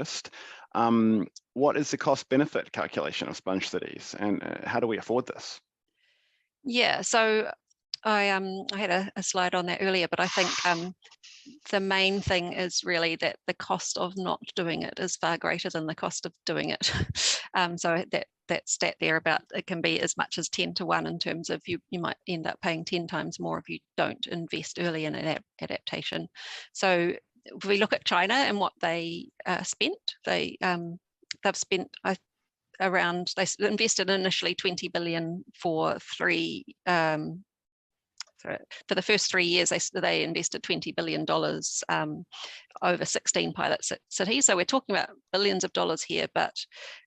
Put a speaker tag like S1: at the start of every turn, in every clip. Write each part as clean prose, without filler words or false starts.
S1: first. What is the cost benefit calculation of sponge cities, and how do we afford this?
S2: Yeah, so I had a slide on that earlier, but I think the main thing is really that the cost of not doing it is far greater than the cost of doing it. So that stat there about it can be as much as 10 to 1 in terms of you might end up paying 10 times more if you don't invest early in an adaptation. So if we look at China and what they spent, they've spent around, they invested initially 20 billion for for the first 3 years, they invested $20 billion over 16 pilot cities. So we're talking about billions of dollars here, but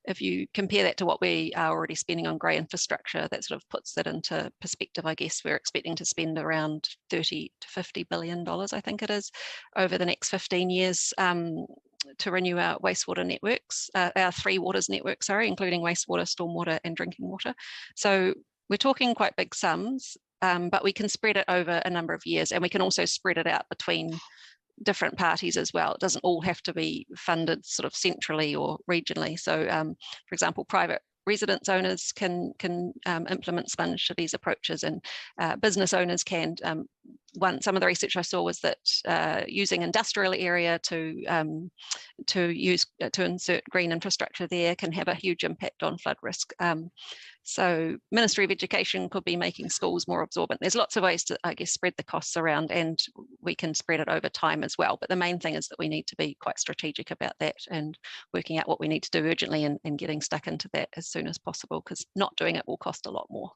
S2: if you compare that to what we are already spending on grey infrastructure, that sort of puts that into perspective. I guess we're expecting to spend around 30 to $50 billion, I think it is, over the next 15 years to renew our wastewater networks, our three waters network, including wastewater, stormwater, and drinking water. So we're talking quite big sums. But we can spread it over a number of years, and we can also spread it out between different parties as well. It doesn't all have to be funded sort of centrally or regionally. So, for example, private residence owners can implement sponge cities approaches, and business owners can. Some of the research I saw was that using industrial area to insert green infrastructure there can have a huge impact on flood risk. So Ministry of Education could be making schools more absorbent. There's lots of ways to, I guess, spread the costs around, and we can spread it over time as well. But the main thing is that we need to be quite strategic about that and working out what we need to do urgently and getting stuck into that as soon as possible, because not doing it will cost a lot more.